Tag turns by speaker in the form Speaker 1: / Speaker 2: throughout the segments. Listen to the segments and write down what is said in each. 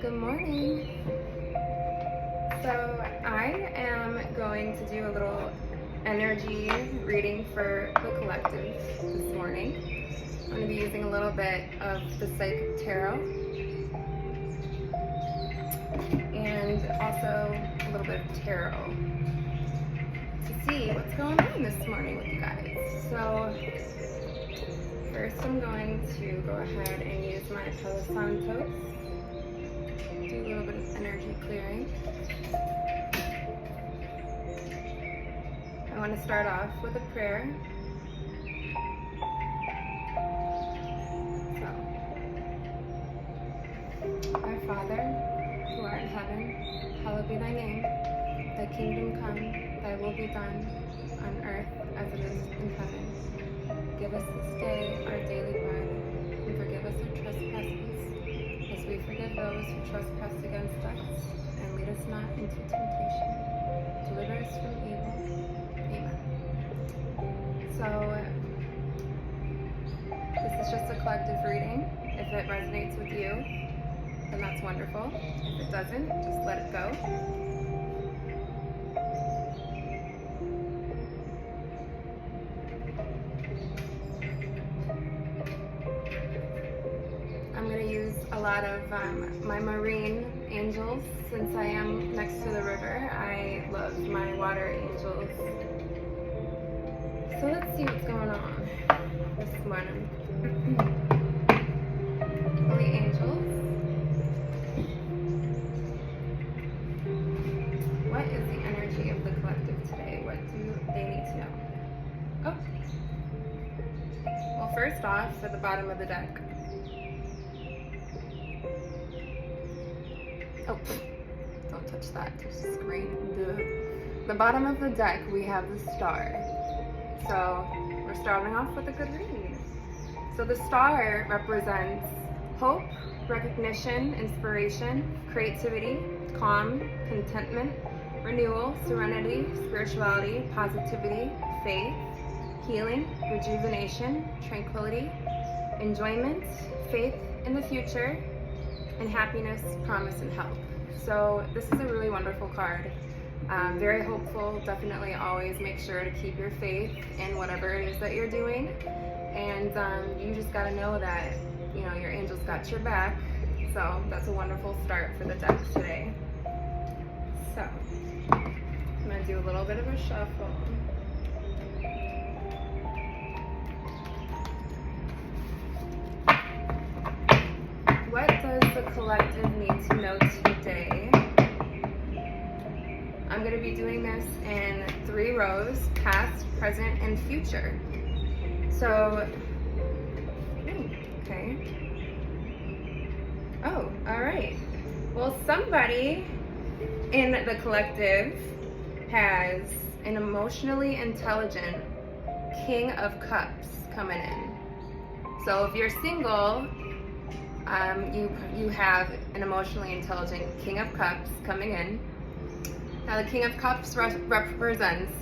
Speaker 1: Good morning. So I am going to do a little energy reading for the collective this morning. I'm going to be using a little bit of the Psychic Tarot and also a little bit of tarot to see what's going on this morning with you guys. So first I'm going to go ahead and use my Palo Santos. Do a little bit of energy clearing. I want to start off with a prayer. So, Our Father, who art in heaven, hallowed be thy name. Thy kingdom come, thy will be done, on earth as it is in heaven. Give us this day our daily bread, and forgive us our trespasses, as we forgive those who trespass against us, and lead us not into temptation. Deliver us from evil. Amen. So, this is just a collective reading. If it resonates with you, then that's wonderful. If it doesn't, just let it go. I'm going to use a lot of my marine angels since I am next to the river. I love my water angels. So let's see what's going on this morning. Holy angels, what is the energy of the collective today? What do they need to know? Oh. Well, first off, at the bottom of the deck. Oh, don't touch that, there's a screen. The bottom of the deck, we have the star. So we're starting off with a good read. So the star represents hope, recognition, inspiration, creativity, calm, contentment, renewal, serenity, spirituality, positivity, faith, healing, rejuvenation, tranquility, enjoyment, faith in the future, and happiness, promise, and help. So this is a really wonderful card. Very hopeful. Definitely always make sure to keep your faith in whatever it is that you're doing. And you just got to know that, you know, your angels got your back. So that's a wonderful start for the deck today. So I'm going to do a little bit of a shuffle. What does the collective need to know today? I'm going to be doing this in 3 rows, past, present, and future. So, okay. Oh, all right. Well, somebody in the collective has an emotionally intelligent King of Cups coming in. So if you're single, you have an emotionally intelligent King of Cups coming in. Now the King of Cups represents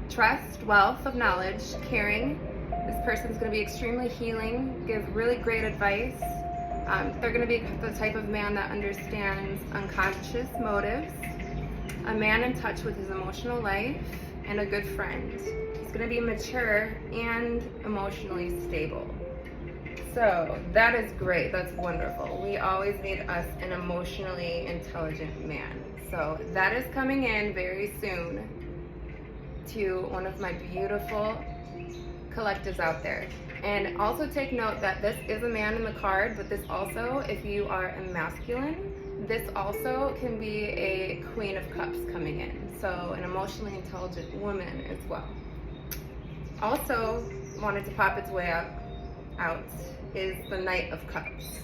Speaker 1: trust, wealth of knowledge, caring. This person's going to be extremely healing, give really great advice. They're going to be the type of man that understands unconscious motives, a man in touch with his emotional life, and a good friend. He's going to be mature and emotionally stable. So that is great. That's wonderful. We always need us an emotionally intelligent man. So that is coming in very soon to one of my beautiful collectives out there. And also take note that this is a man in the card, but this also, if you are a masculine, this also can be a Queen of Cups coming in. So an emotionally intelligent woman as well. Also wanted to pop its way out is the Knight of Cups.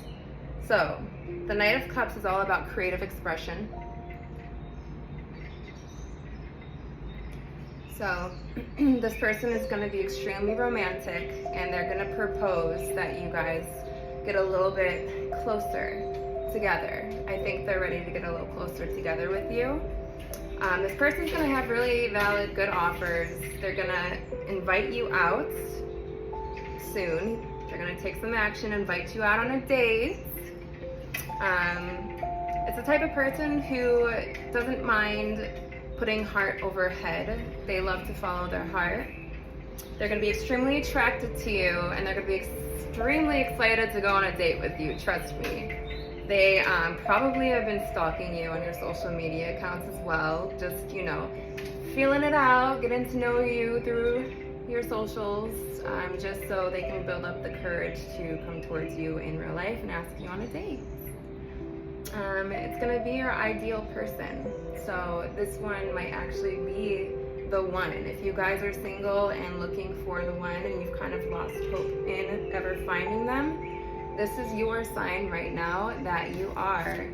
Speaker 1: So the Knight of Cups is all about creative expression. So this person is going to be extremely romantic, and they're going to propose that you guys get a little bit closer together. I think they're ready to get a little closer together with you. This person's going to have really valid, good offers. They're going to invite you out soon. They're going to take some action, invite you out on a date. It's the type of person who doesn't mind putting heart over head. They love to follow their heart. They're going to be extremely attracted to you, and they're going to be extremely excited to go on a date with you, trust me. They probably have been stalking you on your social media accounts as well, just, you know, feeling it out, getting to know you through your socials, just so they can build up the courage to come towards you in real life and ask you on a date. It's going to be your ideal person, so this one might actually be the one. If you guys are single and looking for the one and you've kind of lost hope in ever finding them, this is your sign right now that you are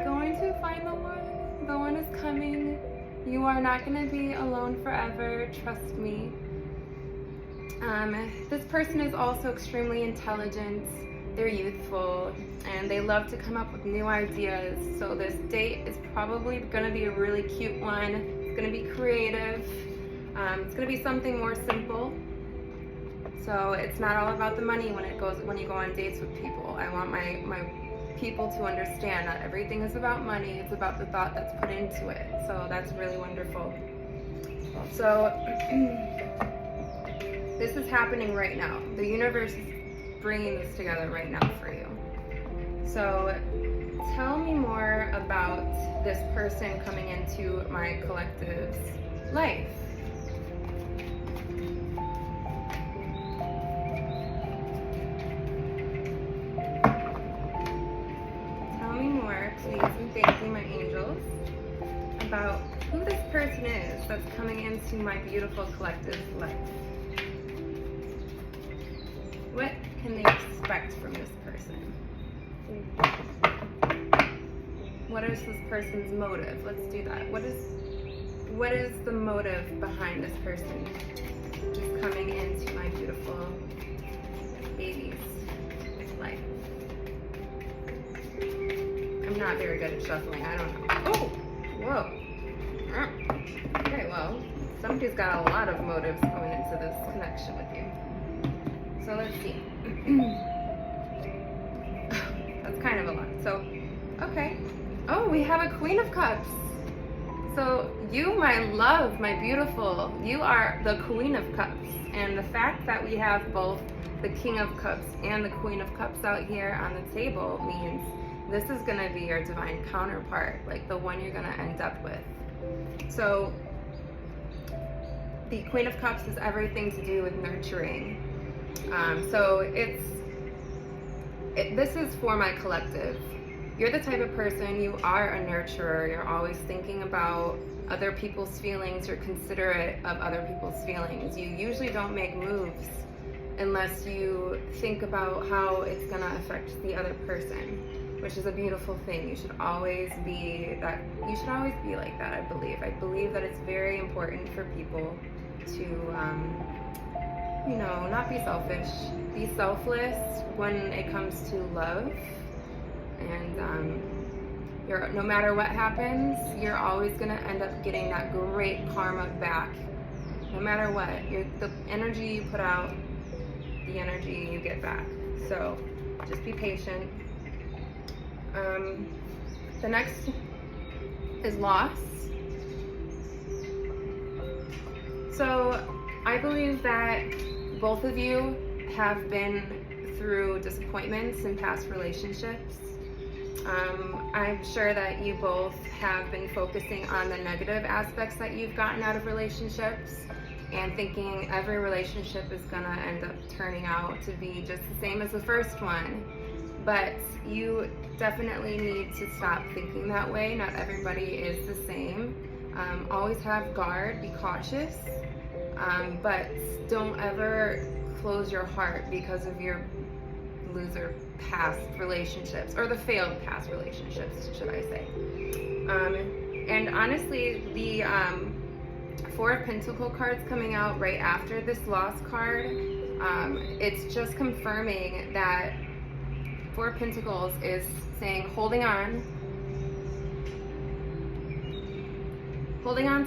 Speaker 1: going to find the one. The one is coming. You are not going to be alone forever, trust me. This person is also extremely intelligent. They're youthful, and they love to come up with new ideas. So this date is probably going to be a really cute one. It's going to be creative. It's going to be something more simple. So it's not all about the money when you go on dates with people. I want my people to understand not everything is about money. It's about the thought that's put into it. So that's really wonderful. So this is happening right now. The universe is bringing this together right now for you. So tell me more about this person coming into my collective's life. Tell me more, please, and thank you, my angels, about who this person is that's coming into my beautiful collective's life. What can they expect from this person? What is this person's motive? Let's do that. What is the motive behind this person just coming into my beautiful baby's life? I'm not very good at shuffling. I don't know. Oh, whoa. Okay, well, somebody's got a lot of motives going into this connection with you. So let's see. That's kind of a lot. So, okay. Oh, we have a Queen of Cups. So you, my love, my beautiful, you are the Queen of Cups. And the fact that we have both the King of Cups and the Queen of Cups out here on the table means this is going to be your divine counterpart, like the one you're going to end up with. So the Queen of Cups is everything to do with nurturing. So this is for my collective. You're the type of person, you are a nurturer. You're always thinking about other people's feelings. You're considerate of other people's feelings. You usually don't make moves unless you think about how it's gonna affect the other person, which is a beautiful thing. You should always be that. You should always be like that. I believe that it's very important for people to not be selfish, be selfless when it comes to love, and no matter what happens, you're always gonna end up getting that great karma back. No matter what, the energy you put out, the energy you get back. So just be patient. The next is loss. So I believe that both of you have been through disappointments in past relationships. I'm sure that you both have been focusing on the negative aspects that you've gotten out of relationships and thinking every relationship is gonna end up turning out to be just the same as the first one. But you definitely need to stop thinking that way. Not everybody is the same. Always have guard, be cautious, but don't ever close your heart because of your loser past relationships, or the failed past relationships, should I say. And honestly, the Four of Pentacle cards coming out right after this loss card, it's just confirming that Four of Pentacles is saying holding on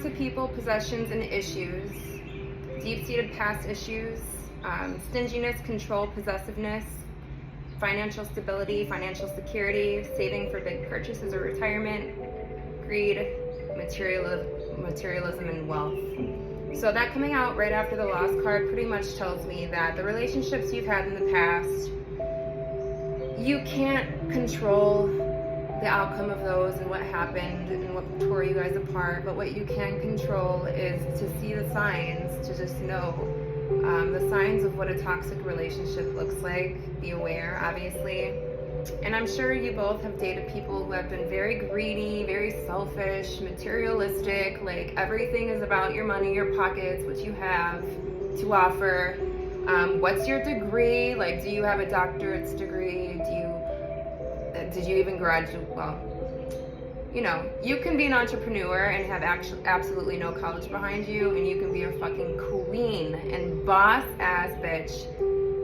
Speaker 1: to people, possessions, and issues, deep-seated past issues, stinginess, control, possessiveness. financial stability, financial security, saving for big purchases or retirement, greed, materialism, and wealth. So that coming out right after the Lost card pretty much tells me that the relationships you've had in the past, you can't control the outcome of those and what happened and what tore you guys apart, but what you can control is to see the signs, to just know the signs of what a toxic relationship looks like. Be aware, obviously. And I'm sure you both have dated people who have been very greedy, very selfish, materialistic, like everything is about your money, your pockets, what you have to offer. What's your degree? Like, do you have a doctorate's degree? Did you even graduate? Well, you know, you can be an entrepreneur and have absolutely no college behind you, and you can be a fucking queen and boss ass bitch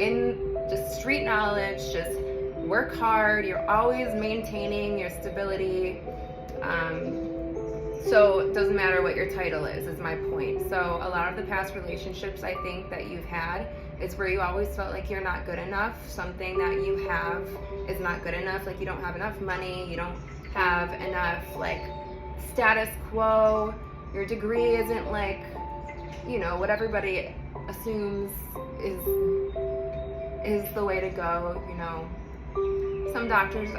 Speaker 1: in just street knowledge, just work hard, you're always maintaining your stability. So it doesn't matter what your title is my point. So a lot of the past relationships I think that you've had is where you always felt like you're not good enough. Something that you have is not good enough. Like you don't have enough money, you don't have enough like status quo, your degree isn't like, you know, what everybody assumes is the way to go, you know. Some doctors,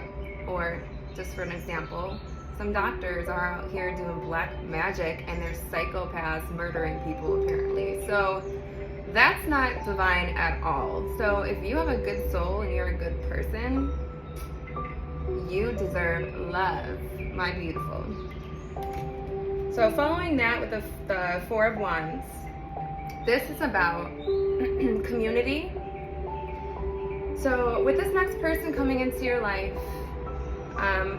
Speaker 1: or just for an example, some doctors are out here doing black magic and they're psychopaths murdering people apparently. So that's not divine at all. So if you have a good soul and you're a good person, you deserve love, my beautiful. So following that with the Four of Wands, this is about community. So with this next person coming into your life,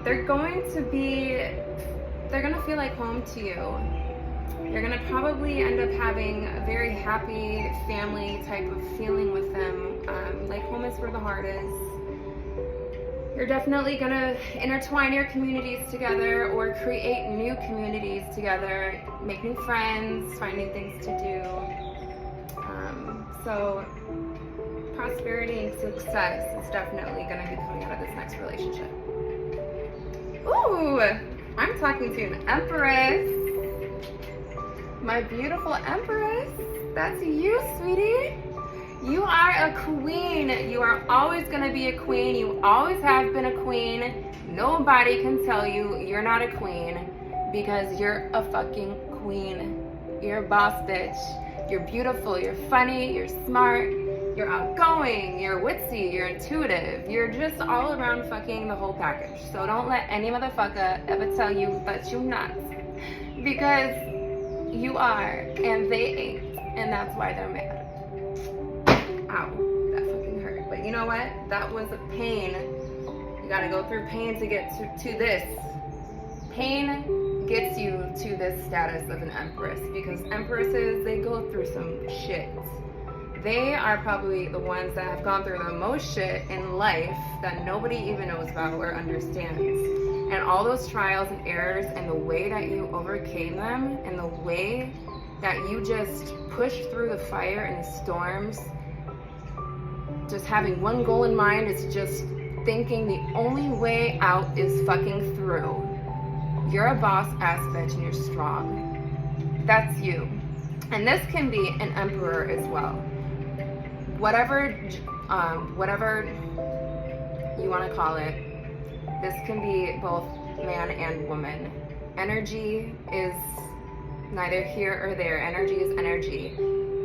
Speaker 1: they're going to feel like home to you. You're going to probably end up having a very happy family type of feeling with them. Like home is where the heart is. You're definitely going to intertwine your communities together or create new communities together, make new friends, finding things to do. So prosperity and success is definitely going to be coming out of this next relationship. Ooh, I'm talking to an Empress. My beautiful Empress. That's you, sweetie. You are a queen. You are always going to be a queen. You always have been a queen. Nobody can tell you you're not a queen because you're a fucking queen. You're a boss bitch. You're beautiful. You're funny. You're smart. You're outgoing, you're witsy, you're intuitive, you're just all around fucking the whole package. So don't let any motherfucker ever tell you that you're not. Because you are, and they ain't, and that's why they're mad. Ow, that fucking hurt. But you know what? That was a pain. You gotta go through pain to get to this. Pain gets you to this status of an Empress, because Empresses, they go through some shit. They are probably the ones that have gone through the most shit in life that nobody even knows about or understands. And all those trials and errors and the way that you overcame them and the way that you just pushed through the fire and the storms, just having one goal in mind is just thinking the only way out is fucking through. You're a boss ass bitch and you're strong. That's you. And this can be an emperor as well. Whatever you want to call it, this can be both man and woman. Energy is neither here or there. Energy is energy.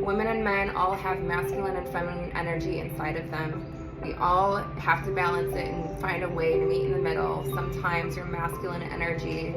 Speaker 1: Women and men all have masculine and feminine energy inside of them. We all have to balance it and find a way to meet in the middle. Sometimes your masculine energy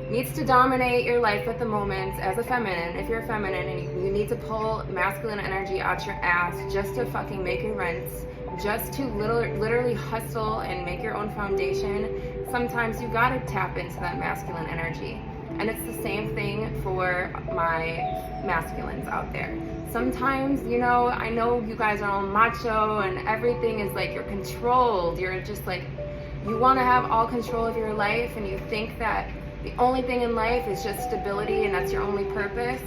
Speaker 1: needs to dominate your life at the moment as a feminine. If you're feminine and you need to pull masculine energy out your ass just to fucking make your rents, just to literally hustle and make your own foundation, sometimes you gotta tap into that masculine energy. And it's the same thing for my masculines out there. Sometimes, you know, I know you guys are all macho and everything is like you're controlled. You're just like, you wanna have all control of your life and you think that the only thing in life is just stability and that's your only purpose.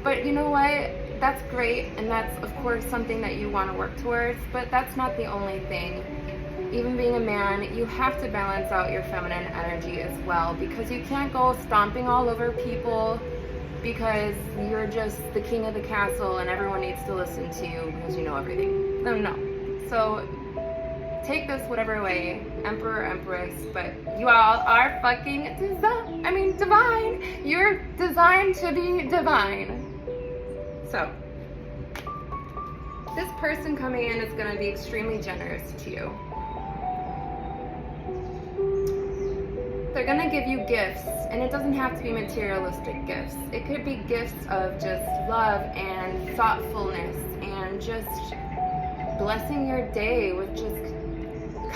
Speaker 1: But you know what? That's great and that's of course something that you want to work towards, but that's not the only thing. even being a man, you have to balance out your feminine energy as well, because you can't go stomping all over people because you're just the king of the castle and everyone needs to listen to you because you know everything. No. So take this whatever way, Emperor, Empress, but you all are fucking divine. You're designed to be divine. So this person coming in is going to be extremely generous to you. They're going to give you gifts, and it doesn't have to be materialistic gifts. It could be gifts of just love and thoughtfulness and just blessing your day with just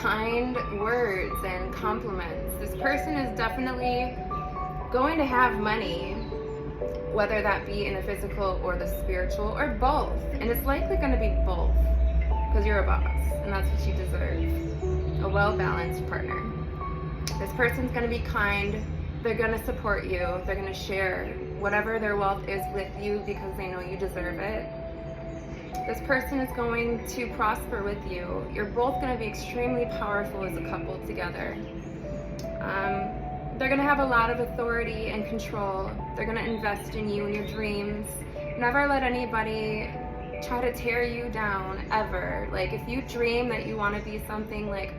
Speaker 1: kind words and compliments. This person is definitely going to have money, whether that be in the physical or the spiritual or both. And it's likely going to be both, because you're a boss and that's what you deserve. A well-balanced partner. This person's going to be kind. They're going to support you. They're going to share whatever their wealth is with you because they know you deserve it. This person is going to prosper with you. You're both going to be extremely powerful as a couple together. They're going to have a lot of authority and control. They're going to invest in you and your dreams. Never let anybody try to tear you down, ever. Like, if you dream that you want to be something, like,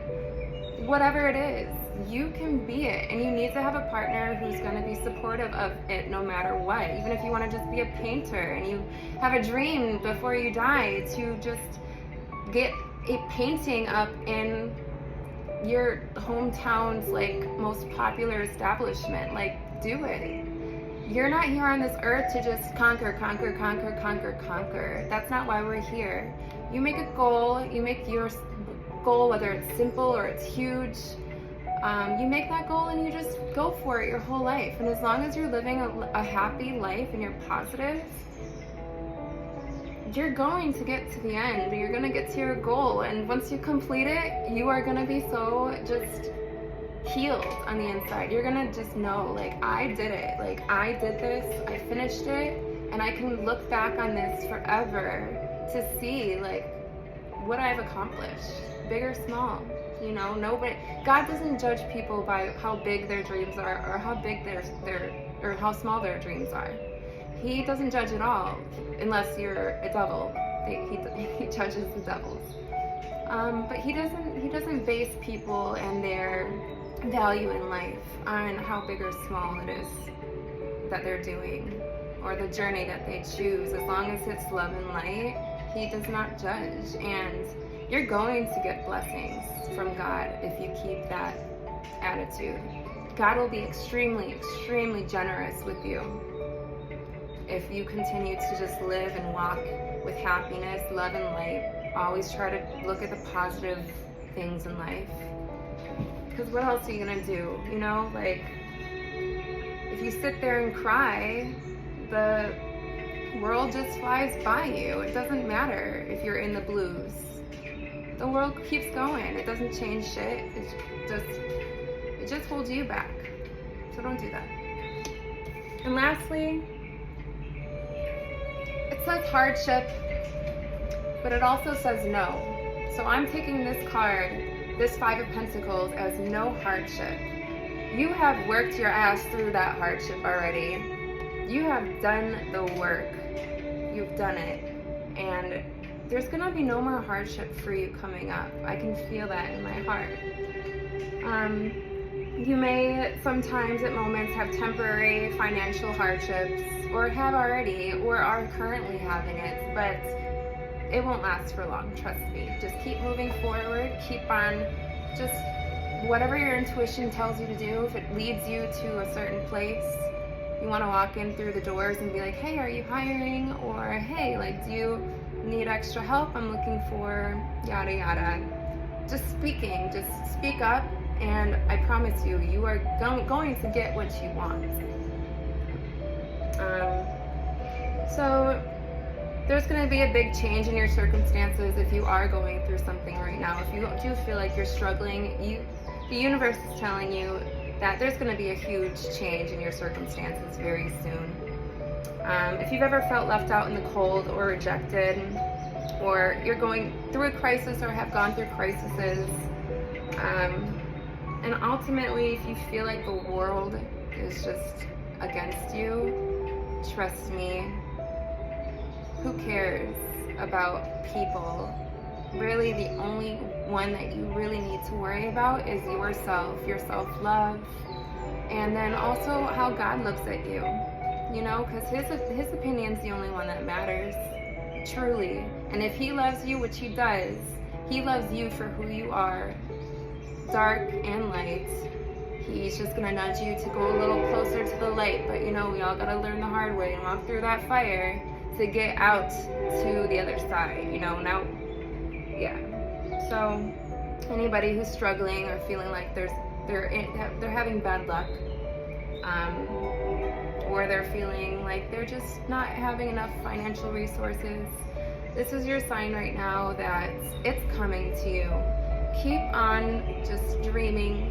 Speaker 1: whatever it is, you can be it. And you need to have a partner who's going to be supportive of it no matter what. Even if you want to just be a painter and you have a dream before you die to just get a painting up in your hometown's like most popular establishment, like, do it. You're not here on this earth to just conquer. That's not why we're here. You make a goal, you make your goal, whether it's simple or it's huge, you make that goal and you just go for it your whole life. And as long as you're living a happy life and you're positive, you're going to get to the end. You're going to get to your goal. And once you complete it, you are going to be so just healed on the inside. You're going to just know, like, I did it. Like, I did this. I finished it. And I can look back on this forever to see, like, what I've accomplished, big or small. You know, nobody, God doesn't judge people by how big their dreams are or how big or how small their dreams are. He doesn't judge at all, unless you're a devil. He judges the devils. But he doesn't base people and their value in life on how big or small it is that they're doing or the journey that they choose. As long as it's love and light, he does not judge. And you're going to get blessings from God if you keep that attitude. God will be extremely, extremely generous with you if you continue to just live and walk with happiness, love, and light. Always try to look at the positive things in life. Because what else are you going to do? You know, like, if you sit there and cry, the world just flies by you. It doesn't matter if you're in the blues. The world keeps going. It doesn't change shit. It just holds you back. So don't do that. And lastly, it says hardship, but it also says no. So I'm taking this card, this Five of Pentacles, as no hardship. You have worked your ass through that hardship already. You have done the work. You've done it. And there's gonna be no more hardship for you coming up. I can feel that in my heart. You may sometimes at moments have temporary financial hardships, or have already, or are currently having it, but it won't last for long, trust me. Just keep moving forward, keep on, just whatever your intuition tells you to do. If it leads you to a certain place, you wanna walk in through the doors and be like, hey, are you hiring? Or hey, like, do you need extra help? I'm looking for yada yada. Just speak up, and I promise you, you are going to get what you want. So there's going to be a big change in your circumstances if you are going through something right now. If you do feel like you're struggling, the universe is telling you that there's going to be a huge change in your circumstances very soon. If you've ever felt left out in the cold or rejected, or you're going through a crisis or have gone through crises. And ultimately, if you feel like the world is just against you, trust me, who cares about people? Really, the only one that you really need to worry about is yourself, your self-love, and then also how God looks at you, you know, because his opinion's the only one that matters, truly. And if he loves you, which he does, he loves you for who you are, dark and light. He's just gonna nudge you to go a little closer to the light, but you know, we all gotta learn the hard way and walk through that fire to get out to the other side, you know. Now, yeah. So anybody who's struggling or feeling like they're having bad luck, or they're feeling like they're just not having enough financial resources, this is your sign right now that it's coming to you. Keep on just dreaming,